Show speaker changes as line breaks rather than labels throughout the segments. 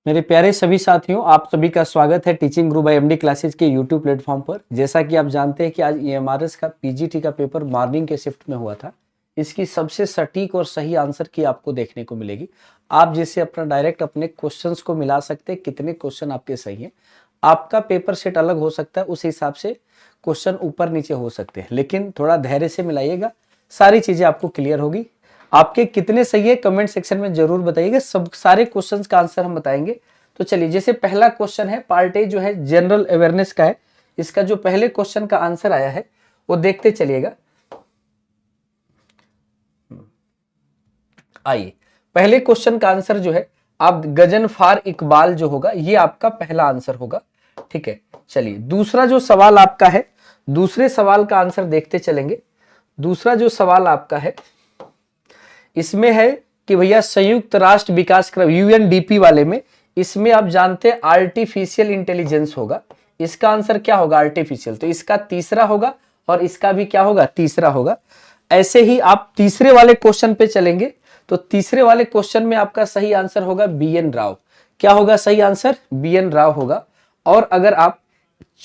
मेरे प्यारे सभी साथियों, आप सभी का स्वागत है टीचिंग गुरु बाय एमडी क्लासेज के यूट्यूब प्लेटफॉर्म पर। जैसा कि आप जानते हैं कि आज ईएमआरएस का पीजीटी का पेपर मॉर्निंग के शिफ्ट में हुआ था। इसकी सबसे सटीक और सही आंसर की आपको देखने को मिलेगी। आप जैसे अपना डायरेक्ट अपने क्वेश्चंस को मिला सकते हैं, कितने क्वेश्चन आपके सही हैं। आपका पेपर सेट अलग हो सकता है, उस हिसाब से क्वेश्चन ऊपर नीचे हो सकते हैं, लेकिन थोड़ा धैर्य से मिलाइएगा, सारी चीजें आपको क्लियर होगी। आपके कितने सही है कमेंट सेक्शन में जरूर बताइएगा, सब सारे क्वेश्चंस का आंसर हम बताएंगे। तो चलिए, जैसे पहला क्वेश्चन है, पार्ट ए जो है जनरल अवेयरनेस का है। इसका जो पहले क्वेश्चन का आंसर आया है वो देखते चलिएगा। आइए, पहले क्वेश्चन का आंसर जो है आप गजनफार इकबाल जो होगा ये आपका पहला आंसर होगा। ठीक है, चलिए दूसरा जो सवाल आपका है, दूसरे सवाल का आंसर देखते चलेंगे। दूसरा जो सवाल आपका है इसमें है कि भैया संयुक्त राष्ट्र विकास क्रम यूएनडीपी वाले में, इसमें आप जानते हैं आर्टिफिशियल इंटेलिजेंस होगा। इसका आंसर क्या होगा? आर्टिफिशियल। तो इसका तीसरा होगा और इसका भी क्या होगा? तीसरा होगा। ऐसे ही आप तीसरे वाले क्वेश्चन पे चलेंगे तो तीसरे वाले क्वेश्चन में आपका सही आंसर होगा बीएन राव। क्या होगा सही आंसर? बीएन राव होगा। और अगर आप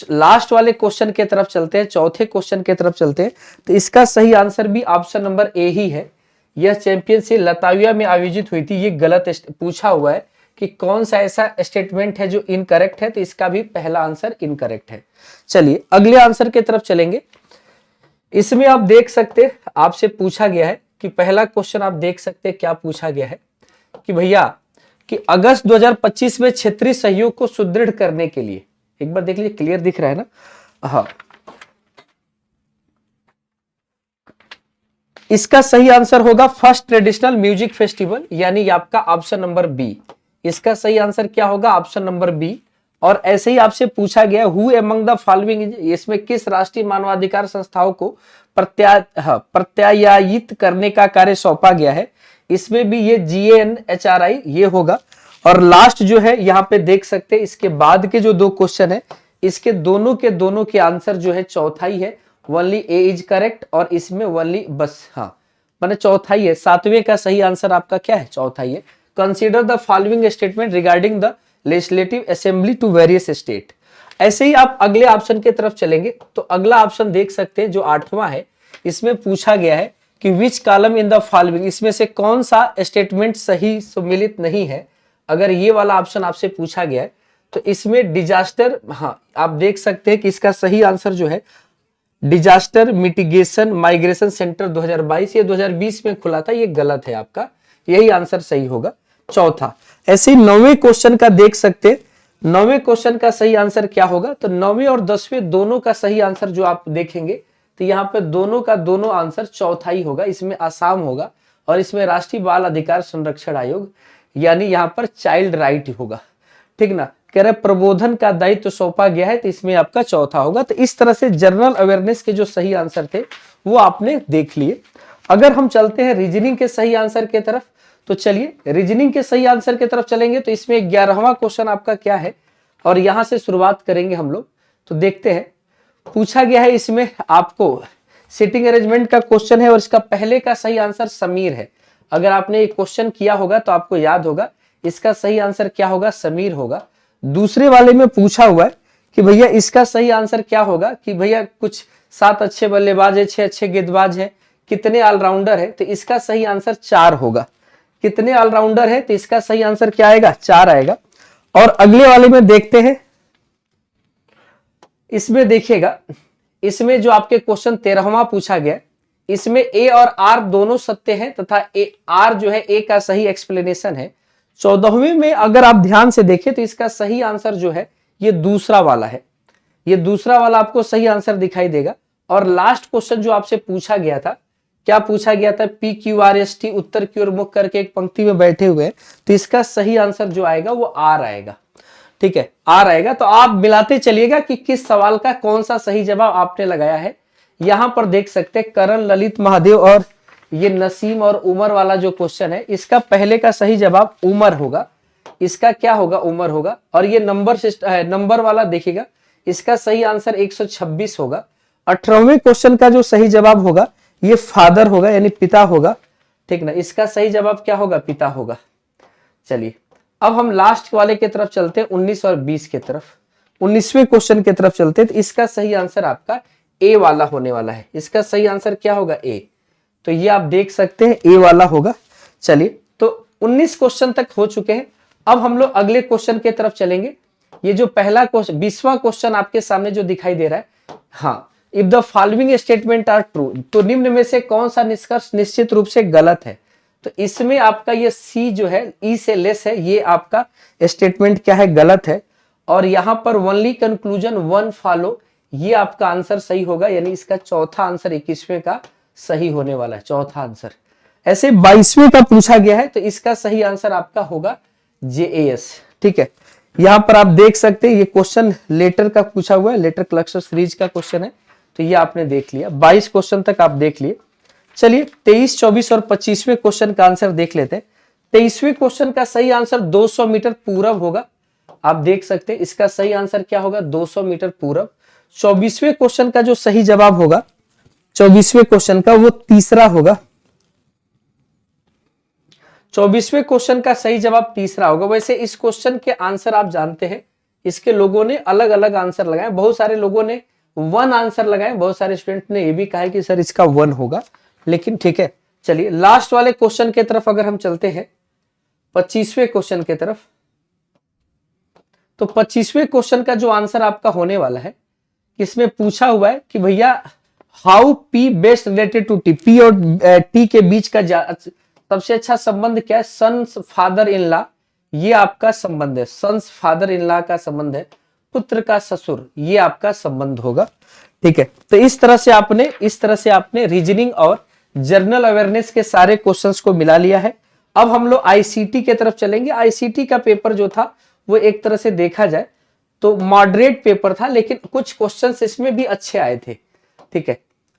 लास्ट वाले क्वेश्चन के तरफ चलते हैं, चौथे क्वेश्चन के तरफ चलते हैं, तो इसका सही आंसर भी ऑप्शन नंबर ए ही है। यह चैंपियनशिप लताविया में आयोजित हुई थी। ये गलत पूछा हुआ है कि कौन सा ऐसा स्टेटमेंट है जो इनकरेक्ट है, तो इसका भी पहला आंसर इनकरेक्ट है। चलिए अगले आंसर की तरफ चलेंगे। इसमें आप देख सकते, आपसे पूछा गया है कि पहला क्वेश्चन आप देख सकते हैं क्या पूछा गया है कि भैया कि अगस्त 2025 में क्षेत्रीय सहयोग को सुदृढ़ करने के लिए, एक बार देख लीजिए, क्लियर दिख रहा है ना? हाँ, इसका सही आंसर होगा फर्स्ट ट्रेडिशनल म्यूजिक फेस्टिवल, यानी आपका ऑप्शन नंबर बी। इसका सही आंसर क्या होगा? Option number B. और ऐसे ही आपसे पूछा गया हु अमंग द फॉलोइंग, इसमें किस राष्ट्रीय मानवाधिकार संस्थाओं को प्रत्यायित करने का कार्य सौंपा गया है? इसमें भी ये GANHRI ये होगा। और लास्ट जो है यहाँ पे देख सकते हैं, इसके बाद के जो दो क्वेश्चन है, इसके दोनों के आंसर जो है चौथा ही है। ओनली ए इज करेक्ट और इसमें ओनली बस हाँ मैंने चौथा ही है। सातवें का सही आंसर आपका क्या है? चौथा ही है। Consider the following statement regarding the legislative assembly to various state. ऐसे ही आप अगले ऑप्शन की तरफ चलेंगे तो अगला ऑप्शन देख सकते हैं जो आठवां है। इसमें पूछा गया है कि विच कॉलम इन द फॉलोइंग, इसमें से कौन सा स्टेटमेंट सही सम्मिलित नहीं है। अगर ये वाला ऑप्शन आपसे पूछा गया है तो इसमें डिजास्टर, हाँ आप देख सकते हैं कि इसका सही आंसर जो है डिजास्टर मिटिगेशन माइग्रेशन सेंटर 2022, ये 2020 में खुला था, ये गलत है आपका, यही आंसर सही होगा चौथा। ऐसे ही 9वें क्वेश्चन का देख सकते हैं, 9वें क्वेश्चन का सही आंसर क्या होगा? तो 9वें और 10वें दोनों का सही आंसर जो आप देखेंगे तो यहाँ पे दोनों का दोनों आंसर चौथा ही होगा। इसमें आसाम होगा और इसमें राष्ट्रीय बाल अधिकार संरक्षण आयोग, यानी यहाँ पर चाइल्ड राइट होगा। ठीक ना? कह रहे प्रबोधन का दायित्व सौंपा गया है, तो इसमें आपका चौथा होगा। तो इस तरह से जनरल अवेयरनेस के जो सही आंसर थे वो आपने देख लिए। अगर हम चलते हैं रीजनिंग के सही आंसर की तरफ, तो चलिए रीजनिंग के सही आंसर की तरफ चलेंगे। तो इसमें 11वां क्वेश्चन आपका क्या है और यहां से शुरुआत करेंगे हम लोग। तो देखते हैं, पूछा गया है इसमें आपको सिटिंग अरेंजमेंट का क्वेश्चन है और इसका पहले का सही आंसर समीर है। अगर आपने ये क्वेश्चन किया होगा तो आपको याद होगा इसका सही आंसर क्या होगा? समीर होगा। दूसरे वाले में पूछा हुआ है कि भैया इसका सही आंसर क्या होगा कि भैया कुछ 7 अच्छे बल्लेबाज है, 6 अच्छे गेंदबाज है, कितने ऑलराउंडर है? तो इसका सही आंसर 4 होगा। कितने ऑलराउंडर है? तो इसका सही आंसर क्या आएगा? 4 आएगा। और अगले वाले में देखते हैं, इसमें देखिएगा, इसमें जो आपके क्वेश्चन 13वां पूछा गया, इसमें ए और आर दोनों सत्य हैं तथा ए आर जो है ए का सही एक्सप्लेनेशन है। 14वें में अगर आप ध्यान से देखें तो इसका सही आंसर जो है ये दूसरा वाला है। ये दूसरा वाला आपको सही आंसर दिखाई देगा। और लास्ट क्वेश्चन जो आपसे पूछा गया था, क्या पूछा गया था? PQRST उत्तर की ओर मुख करके एक पंक्ति में बैठे हुए हैं, तो इसका सही आंसर जो आएगा वो आर आएगा। ठीक है, आर आएगा। तो आप मिलाते चलिएगा कि किस सवाल का कौन सा सही जवाब आपने लगाया है। यहां पर देख सकते हैं करण, ललित, महादेव और ये नसीम और उमर वाला जो क्वेश्चन है, इसका पहले का सही जवाब उमर होगा। इसका क्या होगा? उमर होगा। और ये नंबर वाला देखिएगा, इसका सही आंसर 126 होगा। 18वें क्वेश्चन का जो सही जवाब होगा ये फादर होगा, यानी पिता होगा। ठीक ना? इसका सही जवाब क्या होगा? पिता होगा। चलिए अब हम लास्ट वाले की तरफ चलते हैं, 19 और 20 की तरफ। 19वें क्वेश्चन की तरफ चलते हैं। तो इसका सही आंसर आपका ए वाला होने वाला है। इसका सही आंसर क्या होगा? ए। तो ये आप देख सकते हैं ए वाला होगा। चलिए, तो 19 क्वेश्चन तक हो चुके हैं। अब हम लोग अगले क्वेश्चन की तरफ चलेंगे। ये जो पहला क्वेश्चन, 20वां क्वेश्चन आपके सामने जो दिखाई दे रहा है, हाँ, if the following statement are true, तो निम्न में से कौन सा निष्कर्ष निश्चित रूप से गलत है? तो इसमें आपका ये सी जो है, ई से लेस है, ये आपका स्टेटमेंट क्या है? गलत है। और यहां पर ओनली कंक्लूजन वन फॉलो, ये आपका आंसर सही होगा। यानी इसका चौथा आंसर 21वें का सही होने वाला है, चौथा आंसर। ऐसे 22वें का पूछा गया है, तो इसका सही आंसर आपका होगा JAS। ठीक है, यहां पर आप देख सकते हैं ये क्वेश्चन लेटर का पूछा हुआ है, लेटर क्लस्टर सीरीज का क्वेश्चन है। तो ये आपने देख लिया, 22 क्वेश्चन तक आप देख लिए। चलिए 23, 24 और 25वें क्वेश्चन का आंसर देख लेते हैं। 23वें क्वेश्चन का सही आंसर 200 मीटर पूरब होगा। आप देख सकते हैं इसका सही आंसर क्या होगा? 200 मीटर पूरब। 24वें क्वेश्चन का जो सही जवाब होगा, 24वें क्वेश्चन का, वो तीसरा होगा। 24वें क्वेश्चन का सही जवाब तीसरा होगा। वैसे इस क्वेश्चन के आंसर आप जानते हैं, इसके लोगों ने अलग अलग आंसर लगाए। बहुत सारे लोगों ने 1 आंसर लगाए, बहुत सारे स्टूडेंट ने यह भी कहा है कि सर इसका 1 होगा, लेकिन ठीक है। चलिए लास्ट वाले क्वेश्चन की तरफ अगर हम चलते हैं, 25वें क्वेश्चन की तरफ, तो 25वें क्वेश्चन का जो आंसर आपका होने वाला है, इसमें पूछा हुआ है कि भैया how P best related to T, P और टी के बीच का सबसे अच्छा संबंध क्या है? सन्स फादर इन लॉ, ये आपका संबंध है। सन्स फादर इन लॉ का संबंध है, पुत्र का ससुर, ये आपका संबंध होगा। ठीक है, तो इस तरह से आपने रीजनिंग और जनरल अवेयरनेस के सारे क्वेश्चंस को मिला लिया है। अब हम लोग आईसीटी की तरफ चलेंगे। आईसीटी का पेपर जो था वो एक तरह से देखा जाए तो मॉडरेट पेपर था, लेकिन कुछ क्वेश्चंस इसमें भी अच्छे आए थे। ठीक है,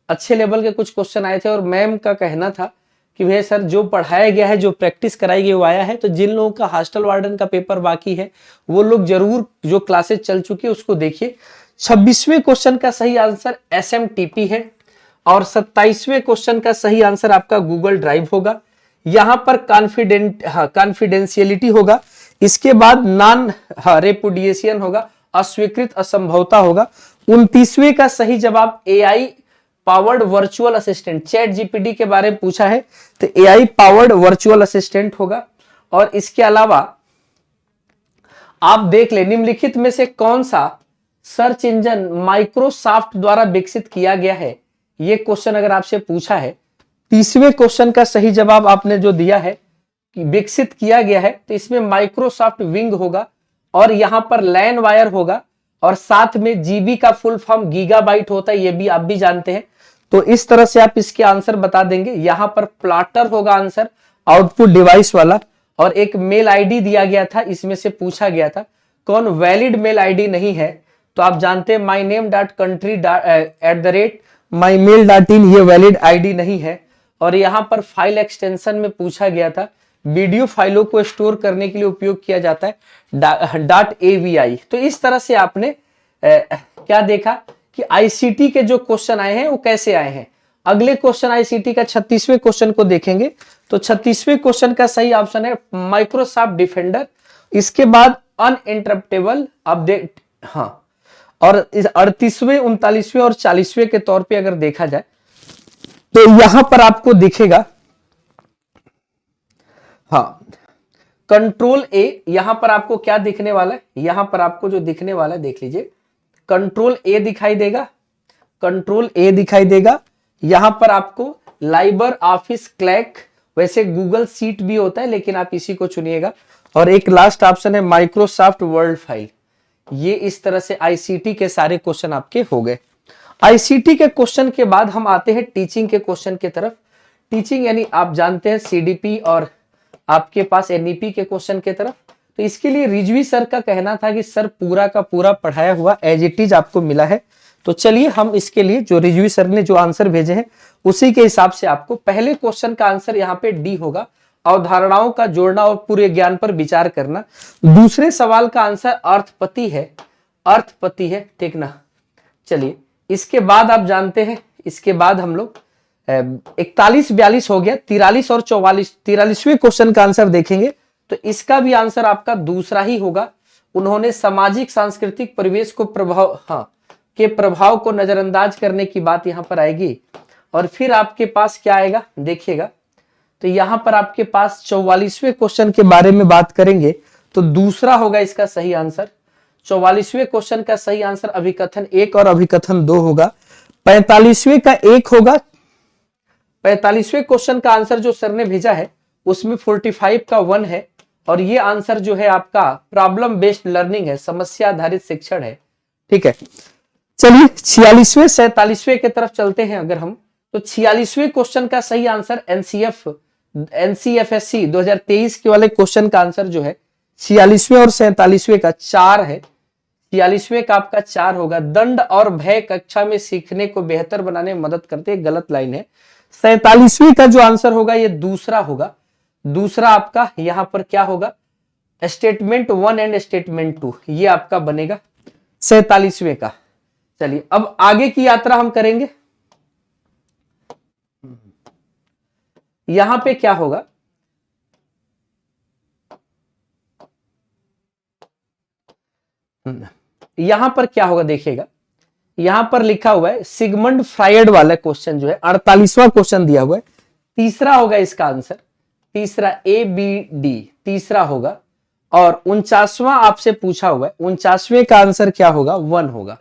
अच्छे लेवल के कुछ क्वेश्चन आए थे। और मैम का कहना था कि भैया सर जो पढ़ाया गया है, जो प्रैक्टिस कराई गई वो आया है। तो जिन लोगों का हॉस्टल वार्डन का पेपर बाकी है, वो लोग जरूर जो क्लासेस चल चुकी है उसको देखिए। 26वें क्वेश्चन का सही आंसर SMTP है और 27वें क्वेश्चन का सही आंसर आपका गूगल ड्राइव होगा। यहां पर कॉन्फिडेंशियलिटी होगा। इसके बाद नॉन रेपुडिएशन होगा, अस्वीकृत असंभवता होगा। 29वें का सही जवाब AI powered virtual assistant, chat GPT के बारे में पूछा है, तो AI पावर्ड वर्चुअल असिस्टेंट होगा। और इसके अलावा आप देख ले, निम्नलिखित में से कौन सा सर्च इंजन माइक्रोसॉफ्ट द्वारा विकसित किया गया है? ये क्वेश्चन अगर आपसे पूछा है, 30वें क्वेश्चन का सही जवाब आपने जो दिया है कि विकसित किया गया है, तो इसमें माइक्रोसॉफ्ट विंग होगा और यहां पर लैन वायर होगा और साथ में जीबी का फुल फॉर्म गीगाबाइट होता है, ये भी आप भी जानते हैं। तो इस तरह से आप इसके आंसर बता देंगे। यहां पर प्लॉटर होगा आंसर, आउटपुट डिवाइस वाला। और एक मेल आईडी दिया गया था, इसमें से पूछा गया था कौन वैलिड मेल आईडी नहीं है, तो आप जानते हैं myname.country@mymail.in, ये वैलिड आईडी नहीं है। और यहां पर फाइल एक्सटेंशन में पूछा गया था, वीडियो फाइलों को स्टोर करने के लिए उपयोग किया जाता है .avi। तो इस तरह से आपने क्या देखा कि आईसीटी के जो क्वेश्चन आए हैं वो कैसे आए हैं। अगले क्वेश्चन आईसीटी का 36वें क्वेश्चन को देखेंगे। तो 36वें क्वेश्चन का सही ऑप्शन है माइक्रोसॉफ्ट डिफेंडर। इसके बाद अनइंटरप्टेबल अपडेट, हाँ। और इस 38वें, 39वें और 40वें के तौर पे अगर देखा जाए तो यहां पर आपको दिखेगा, हाँ, कंट्रोल ए। यहां पर आपको क्या दिखने वाला है? यहां पर आपको जो दिखने वाला है देख लीजिए, कंट्रोल ए दिखाई देगा, कंट्रोल ए दिखाई देगा। यहां पर आपको लाइबर ऑफिस क्लैक, वैसे गूगल सीट भी होता है लेकिन आप इसी को चुनिएगा। और एक लास्ट ऑप्शन है माइक्रोसॉफ्ट वर्ड फाइल। ये इस तरह से आईसीटी के सारे क्वेश्चन आपके हो गए। आईसीटी के क्वेश्चन के बाद हम आते हैं टीचिंग के क्वेश्चन की तरफ। टीचिंग यानी आप जानते हैं सीडीपी और आपके पास एनईपी के क्वेश्चन की तरफ। तो इसके लिए रिजवी सर का कहना था कि सर पूरा का पूरा पढ़ाया हुआ एज इट इज आपको मिला है। तो चलिए हम इसके लिए जो रिजवी सर ने जो आंसर भेजे हैं उसी के हिसाब से आपको पहले क्वेश्चन का आंसर यहाँ पे डी होगा, अवधारणाओं का जोड़ना और पूरे ज्ञान पर विचार करना। दूसरे सवाल का आंसर अर्थपति है, अर्थपति है, ठीक ना। चलिए इसके बाद आप जानते हैं, इसके बाद हम लोग 41, 42 हो गया, 43 और 44, 43वें क्वेश्चन का आंसर देखेंगे। तो इसका भी आंसर आपका दूसरा ही होगा। उन्होंने सामाजिक सांस्कृतिक परिवेश को के प्रभाव को नजरअंदाज करने की बात यहां पर आएगी। और फिर आपके पास क्या आएगा देखिएगा, तो यहां पर आपके पास 44वें क्वेश्चन के बारे में बात करेंगे, तो दूसरा होगा इसका सही आंसर। 44वें क्वेश्चन का सही आंसर अभिकथन 1 और अभिकथन 2 होगा। 45वें का 1 होगा। 45वें क्वेश्चन का आंसर जो सर ने भेजा है उसमें 45 का 1 है, और ये आंसर जो है आपका प्रॉब्लम बेस्ड लर्निंग है, समस्या आधारित शिक्षण है। ठीक है, चलिए 46वें 47वें की तरफ चलते हैं। अगर हम तो 46वें क्वेश्चन का सही आंसर एनसीएफएससी 2023 के वाले क्वेश्चन का आंसर जो है 46वें और 47वें का 4 है। 46वें का आपका 4 होगा। दंड और भय कक्षा में सीखने को बेहतर बनाने में मदद करते हैं, गलत लाइन है। 47वें का जो आंसर होगा ये दूसरा होगा। दूसरा आपका यहां पर क्या होगा, स्टेटमेंट 1 एंड स्टेटमेंट 2, ये आपका बनेगा 47वें का। चलिए अब आगे की यात्रा हम करेंगे। यहां पे क्या होगा, यहां पर क्या होगा देखिएगा, यहां पर लिखा हुआ है सिगमंड फ्रायड वाला क्वेश्चन जो है 48वां क्वेश्चन दिया हुआ है। तीसरा होगा इसका आंसर, तीसरा ABD तीसरा होगा। और 49वां आपसे पूछा हुआ है, 49वें का आंसर क्या होगा 1 होगा।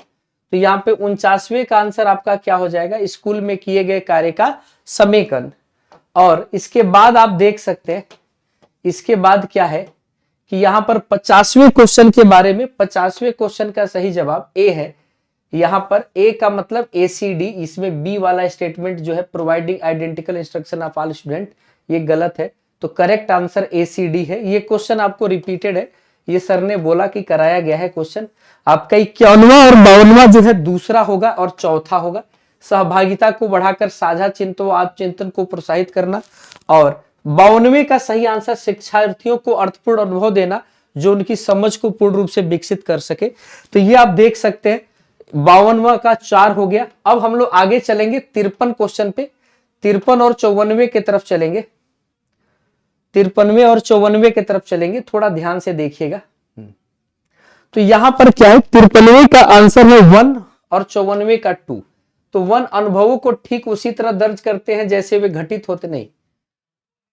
तो यहाँ पे 49वें का आंसर आपका क्या हो जाएगा, स्कूल में किए गए कार्य का समेकन। और इसके बाद आप देख सकते हैं, इसके बाद क्या है कि यहां पर 50वें क्वेश्चन के बारे में, 50वें क्वेश्चन का सही जवाब ए है। यहां पर ए का मतलब ACD, इसमें बी वाला स्टेटमेंट जो है providing identical instruction of all student, ये गलत है। तो करेक्ट आंसर ACD है। ये क्वेश्चन आपको रिपीटेड है, ये सर ने बोला कि कराया गया है क्वेश्चन। आपका 51वां और 52वां जो है दूसरा होगा और चौथा होगा सहभागिता को बढ़ाकर साझा चिंतन व आत्मचिंतन को प्रोत्साहित करना। और 52वें का सही आंसर शिक्षार्थियों को अर्थपूर्ण अनुभव देना जो उनकी समझ को पूर्ण रूप से विकसित कर सके। तो ये आप देख सकते हैं 52वां का 4 हो गया। अब हम लोग आगे चलेंगे 53 क्वेश्चन पे, 53 और 54वें की तरफ चलेंगे। 53वें और 54वें की तरफ चलेंगे, थोड़ा ध्यान से देखिएगा। तो यहां पर क्या है, 53वें का आंसर है 1 और 54वें का 2। तो 1 अनुभवों को ठीक उसी तरह दर्ज करते हैं जैसे वे घटित होते, नहीं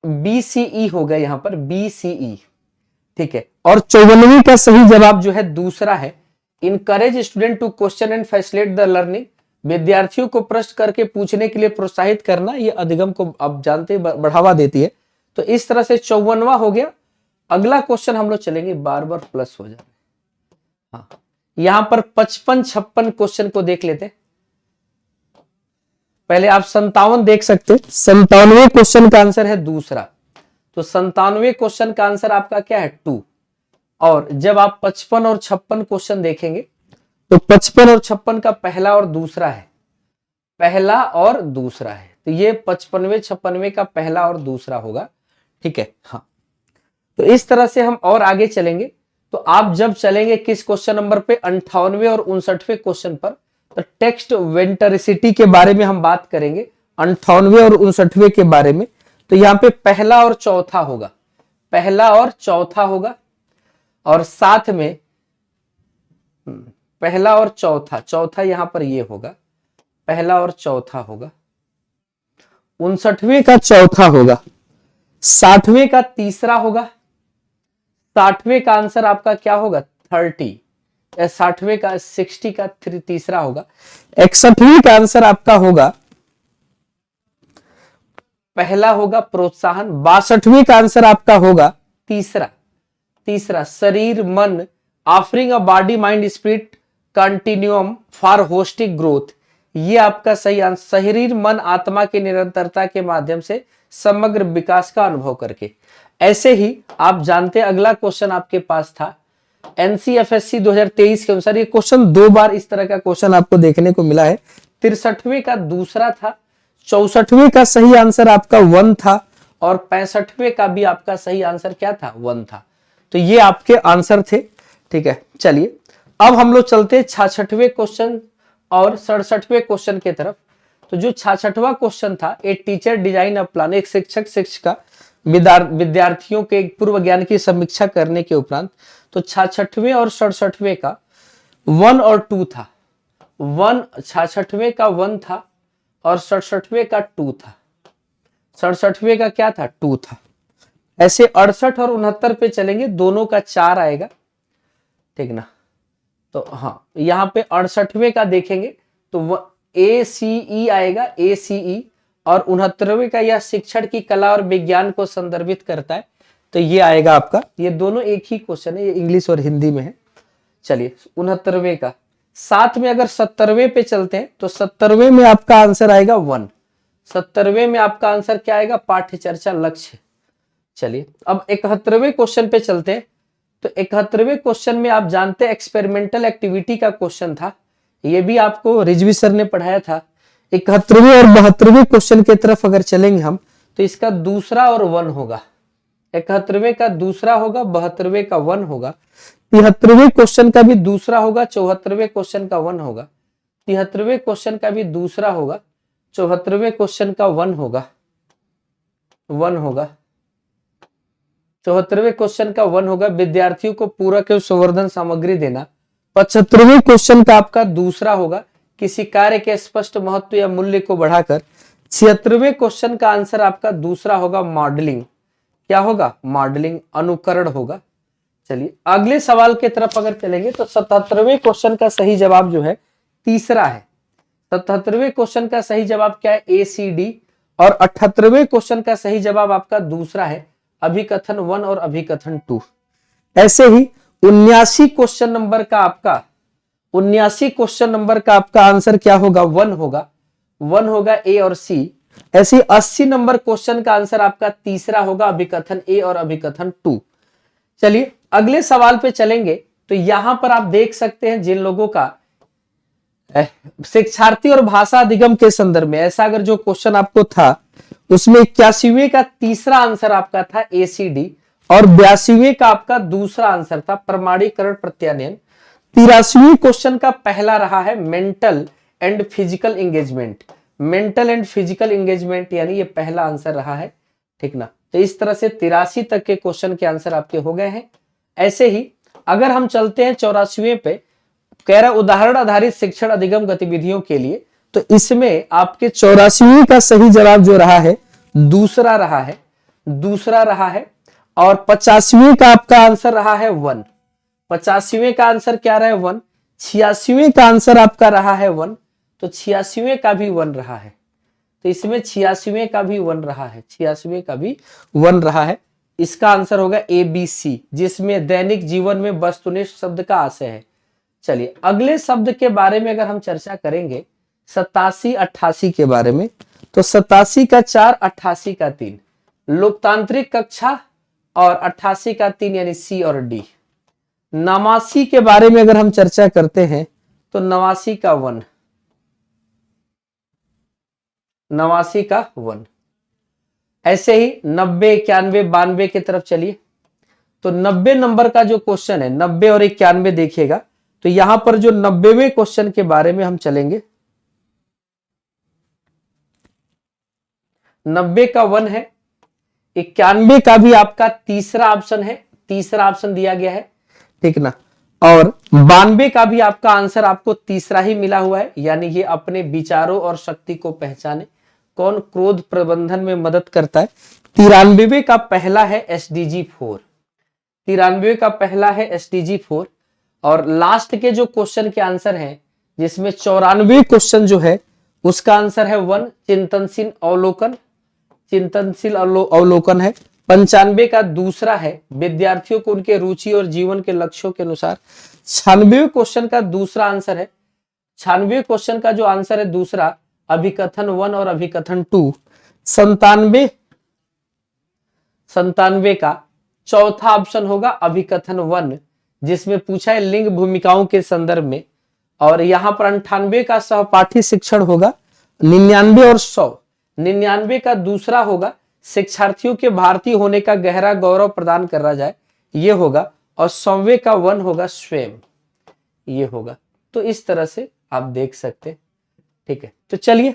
BCE हो गया यहां पर BCE। ठीक है, और 54वें का सही जवाब जो है दूसरा है, encourage student to question and facilitate the learning, विद्यार्थियों को प्रश्न करके पूछने के लिए प्रोत्साहित करना, ये अधिगम को आप जानते बढ़ावा देती है। तो इस तरह से 54वां हो गया। अगला क्वेश्चन हम लोग चलेंगे, बार बार प्लस हो जाए। हाँ, यहां पर 55-56 क्वेश्चन को देख लेते हैं। पहले आप 57 देख सकते हैं। 57वें क्वेश्चन का आंसर है दूसरा। तो 97वें क्वेश्चन का आंसर आपका क्या है 2। और जब आप 55 और 56 क्वेश्चन देखेंगे तो 55 और 56 का पहला और दूसरा है, पहला और दूसरा है। तो ये 55वें 56वें का पहला और दूसरा होगा। ठीक है, हाँ। तो इस तरह से हम और आगे चलेंगे। तो आप जब चलेंगे किस क्वेश्चन नंबर पे, 58वें और 59वें क्वेश्चन पर, तो टेक्स्ट वेंटरिसिटी के बारे में हम बात करेंगे, 58वें और 59वें के बारे में। तो यहाँ पे पहला और चौथा होगा, पहला और चौथा होगा। और साथ में पहला और चौथा, चौथा यहां पर ये होगा, पहला और चौथा होगा। 59वें का चौथा होगा। 60वें का तीसरा होगा। 60वें का आंसर आपका क्या होगा 30। 60वें का 60 का तीसरा होगा। 61वें का आंसर आपका होगा, पहला होगा प्रोत्साहन। 62वें का आंसर आपका होगा तीसरा, तीसरा शरीर मन, offering a body mind spirit continuum for holistic growth, ये आपका सही आंसर, शरीर मन आत्मा की निरंतरता के माध्यम से समग्र विकास का अनुभव करके। ऐसे ही आप जानते हैं अगला क्वेश्चन आपके पास था एनसीएफएससी 2023 के अनुसार, ये क्वेश्चन 2 बार इस तरह का क्वेश्चन आपको देखने को मिला है। 63वें का दूसरा था, 64वें का सही आंसर आपका 1 था, और 65वें का भी आपका सही आंसर क्या था 1 था। तो ये आपके आंसर थे। ठीक है, चलिए अब हम लोग चलते हैं 66वें क्वेश्चन और 67वें क्वेश्चन की तरफ। तो जो 66वां क्वेश्चन था, a teacher design a plan, एक शिक्षक शिक्षिका विद्यार्थियों के पूर्व ज्ञान की समीक्षा करने के उपरांत तो 66वें और 67वें का 1 और 2 था। 66वें का 1 था और 67वें का 2 था। 67वें का क्या था? 2 था। ऐसे 68 और 69 पे चलेंगे, दोनों का 4 आएगा, ठीक ना। तो हाँ, यहाँ पे 68वें का देखेंगे तो ACE आएगा, ACE, और 69वें का यह शिक्षण की कला और विज्ञान को संदर्भित करता है, तो ये आएगा आपका। ये दोनों एक ही क्वेश्चन है, ये इंग्लिश और हिंदी में है। चलिए 69वें का, साथ में अगर 70वें पे चलते हैं तो 70वें में आपका आंसर आएगा 1। 70वें में आपका आंसर क्या आएगा? पाठ्य चर्चा लक्ष्य। चलिए अब 71वें क्वेश्चन पे चलते हैं। तो 71वें क्वेश्चन में आप जानते हैं एक्सपेरिमेंटल एक्टिविटी का क्वेश्चन था, ये भी आपको रिजवी सर ने पढ़ाया था। 71वें और 72वें क्वेश्चन की तरफ अगर चलेंगे हम, तो इसका दूसरा और 1 होगा। 71वें का दूसरा होगा, 72वें का 1 होगा, 73वें क्वेश्चन का भी दूसरा होगा, 74वें क्वेश्चन का 1 होगा, 73वें क्वेश्चन का भी दूसरा होगा, 74वें क्वेश्चन का 1 होगा, 1 होगा, 74वें क्वेश्चन का 1 होगा। विद्यार्थियों को पूरक एवं संवर्धन सामग्री देना। 75वें क्वेश्चन का आपका दूसरा होगा, किसी कार्य के स्पष्ट महत्व या मूल्य को बढ़ाकर। 76वें क्वेश्चन का आंसर आपका दूसरा होगा मॉडलिंग। क्या होगा? मॉडलिंग, अनुकरण होगा। चलिए अगले सवाल की तरफ अगर चलेंगे तो 77वें क्वेश्चन का सही जवाब जो है तीसरा है। 77वें क्वेश्चन का सही जवाब क्या है? ACD। और 78वें क्वेश्चन का सही जवाब आपका दूसरा है, अभिकथन 1 और अभिकथन 2। ऐसे ही 79 क्वेश्चन नंबर का आपका 79 क्वेश्चन नंबर का आपका आंसर क्या होगा? 1 होगा, 1 होगा A और C। ऐसे 80 नंबर क्वेश्चन का आंसर आपका तीसरा होगा, अभिकथन A और अभिकथन 2। चलिए अगले सवाल पे चलेंगे। तो यहां पर आप देख सकते हैं जिन लोगों का शिक्षार्थी और भाषा अधिगम के संदर्भ में ऐसा अगर जो क्वेश्चन आपको था, उसमें 81वें का तीसरा आंसर आपका था ACD और 82वें का आपका दूसरा आंसर था प्रमाणीकरण प्रत्यानयन। 83वें क्वेश्चन का पहला रहा है mental and physical engagement. Mental and physical engagement यानी ये पहला आंसर रहा है, ठीक ना। तो इस तरह से 83 तक के क्वेश्चन के आंसर आपके हो गए हैं। ऐसे ही अगर हम चलते हैं 84वें पे, कह रहा उदाहरण आधारित शिक्षण अधिगम गतिविधियों के लिए, तो इसमें आपके 84वें का सही जवाब जो रहा है दूसरा रहा है, दूसरा रहा है। और 85वें का आपका आंसर रहा है 1। 85वें का आंसर क्या रहा है? 1। 86वें का आंसर आपका रहा है 1, तो 86वें का भी 1 रहा है। तो इसमें 86वें का भी 1 रहा है, 86वें का भी 1 रहा है। इसका आंसर होगा ABC, जिसमें दैनिक जीवन में वस्तुनिष्ठ शब्द का आशय है। चलिए अगले शब्द के बारे में अगर हम चर्चा करेंगे 87 88 के बारे में, तो 87 का 4, 88 का 3, लोकतांत्रिक कक्षा और 88 का 3 यानी C और D। 89 के बारे में अगर हम चर्चा करते हैं तो 89 का 1, 89 का 1। ऐसे ही 90 91 92 की तरफ चलिए। तो 90 नंबर का जो क्वेश्चन है, 90 और 91 देखिएगा। तो यहां पर जो 90वें क्वेश्चन के बारे में हम चलेंगे, 90 का 1 है, 91 का भी आपका तीसरा ऑप्शन है, तीसरा ऑप्शन दिया गया है, ठीक ना। और 92 का भी आपका आंसर आपको तीसरा ही मिला हुआ है, यानी ये अपने विचारों और शक्ति को पहचाने, कौन क्रोध प्रबंधन में मदद करता है। 93 का पहला है SDG 4, 93 का पहला है SDG 4। और लास्ट के जो क्वेश्चन के आंसर हैं, जिसमें 94 क्वेश्चन जो है उसका आंसर है 1, चिंतनशील अवलोकन, चिंतनशील अवलोकन है। 95 का दूसरा है विद्यार्थियों को उनके रुचि और जीवन के लक्ष्यों के अनुसार। 96 क्वेश्चन का दूसरा आंसर है, 96 क्वेश्चन का जो आंसर है दूसरा, अभिकथन 1 और अभिकथन 2। 97 का चौथा ऑप्शन होगा अभिकथन 1, जिसमें पूछा है लिंग भूमिकाओं के संदर्भ में। और यहां पर 98 का सहपाठी शिक्षण होगा। 99 और 100, 99 का दूसरा होगा शिक्षार्थियों के भारतीय होने का गहरा गौरव प्रदान करा जाए, ये होगा। और 100वें का 1 होगा स्वयं, ये होगा। तो इस तरह से आप देख सकते हैं, ठीक है। तो चलिए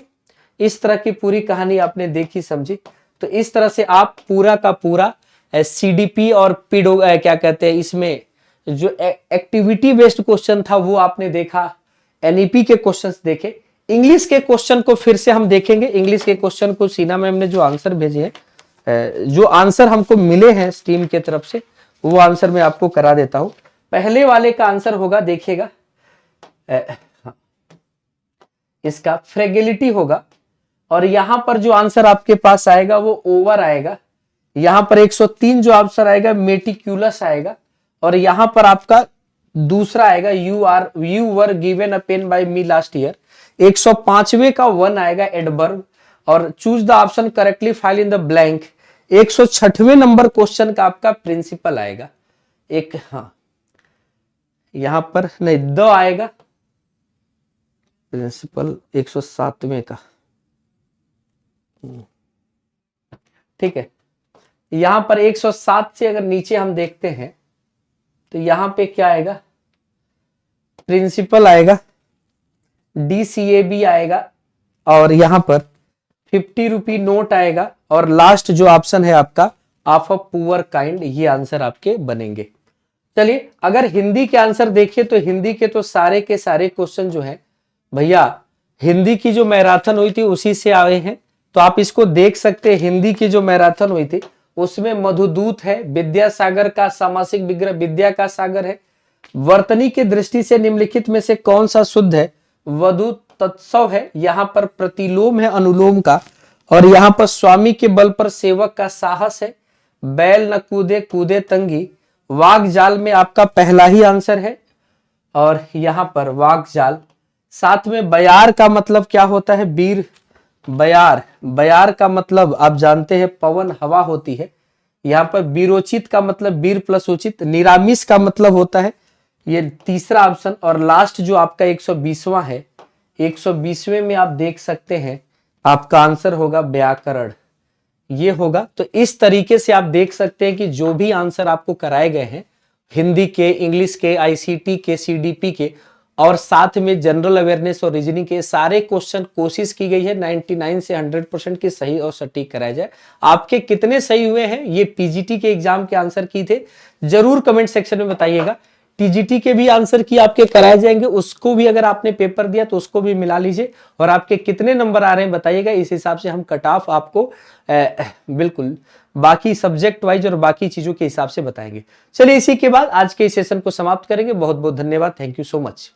इस तरह की पूरी कहानी आपने देखी समझी। तो इस तरह से आप पूरा का पूरा CDP और पीडो क्या कहते हैं इसमें जो एक्टिविटी बेस्ड क्वेश्चन था वो आपने देखा, NEP के क्वेश्चंस देखे। इंग्लिश के क्वेश्चन को फिर से हम देखेंगे। इंग्लिश के क्वेश्चन को सीना मैम ने जो आंसर भेजे हैं, जो आंसर हमको मिले हैं स्ट्रीम के तरफ से, वो आंसर मैं आपको करा देता हूं। पहले वाले का आंसर होगा, देखिएगा, इसका फ्रेगिलिटी होगा, और यहां पर जो आंसर आपके पास आएगा वो ओवर आएगा। यहां पर 103 जो आंसर आएगा मेटिक्यूलस आएगा, और यहां पर आपका दूसरा आएगा you were given a pen by me last year. 105वें का 1 आएगा एडवर्ब, और choose the option correctly fill in the blank. 106वें नंबर क्वेश्चन का आपका प्रिंसिपल आएगा एक, हाँ यहां पर नहीं द आएगा प्रिंसिपल 107वें का, ठीक है। यहां पर 107 से अगर नीचे हम देखते हैं तो यहां पे क्या आएगा, प्रिंसिपल आएगा, DCAB आएगा, और यहां पर 50 रुपी नोट आएगा, और लास्ट जो ऑप्शन है आपका ऑफ अ पुअर काइंड, ये आंसर आपके बनेंगे। चलिए अगर हिंदी के आंसर देखिए तो हिंदी के तो सारे के सारे क्वेश्चन जो है भैया हिंदी की जो मैराथन हुई थी उसी से आए हैं, तो आप इसको देख सकते हैं। हिंदी की जो मैराथन हुई थी उसमें मधुदूत है, विद्यासागर का सामासिक विग्रह विद्या का सागर है, वर्तनी की दृष्टि से निम्नलिखित में से कौन सा शुद्ध है, वधु तत्सव है, यहाँ पर प्रतिलोम है अनुलोम का, और यहाँ पर स्वामी के बल पर सेवक का साहस है, बैल न कूदे कूदे तंगी, वाग जाल में आपका पहला ही आंसर है, और यहाँ पर वाग जाल। साथ में बयार का मतलब क्या होता है, वीर बयार, बयार का मतलब आप जानते हैं पवन हवा होती है। यहाँ पर वीरोचित का मतलब वीर प्लस उचित, निरामिष का मतलब होता है, ये तीसरा ऑप्शन। और लास्ट जो आपका 120वां है, 120वें में आप देख सकते हैं आपका आंसर होगा व्याकरण, ये होगा। तो इस तरीके से आप देख सकते हैं कि जो भी आंसर आपको कराए गए हैं हिंदी के, इंग्लिश के, ICT के, CDP के, और साथ में जनरल अवेयरनेस और रीजनिंग के सारे क्वेश्चन कोशिश की गई है 99 से 100% की सही और सटीक कराया जाए। आपके कितने सही हुए हैं ये PGT के एग्जाम के आंसर की थे, जरूर कमेंट सेक्शन में बताइएगा। TGT के भी आंसर की आपके कराए जाएंगे, उसको भी अगर आपने पेपर दिया तो उसको भी मिला लीजिए, और आपके कितने नंबर आ रहे हैं बताइएगा। इस हिसाब से हम कट ऑफ आपको बिल्कुल बाकी सब्जेक्ट वाइज और बाकी चीजों के हिसाब से बताएंगे। चलिए इसी के बाद आज के इस सेशन को समाप्त करेंगे। बहुत बहुत धन्यवाद, थैंक यू सो मच।